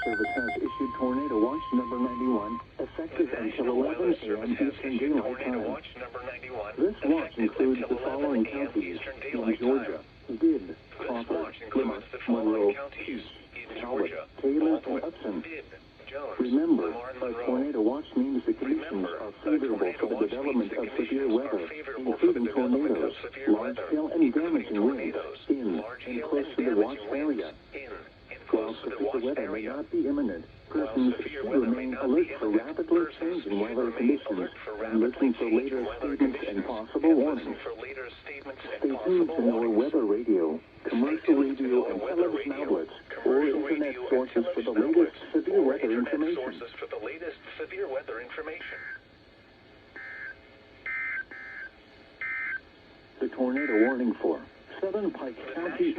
Service has issued Tornado Watch number 91, effective until 11 a.m. Eastern Daylight Time. This watch includes the following counties in Georgia: Bibb, Crawford, Plymouth, Monroe, Peace, Talbot, Taylor, and Upson. Remember, a tornado watch means the conditions are favorable for the development of severe weather, including tornadoes, large-scale and damaging winds in and close to the watch area. While severe weather may not be imminent, persons should remain alert for rapidly changing weather conditions and listen for later statements and possible warnings. Stay tuned to NOAA weather radio, commercial radio and television outlets, or internet sources for the latest severe weather information. The tornado warning for Southern Pike County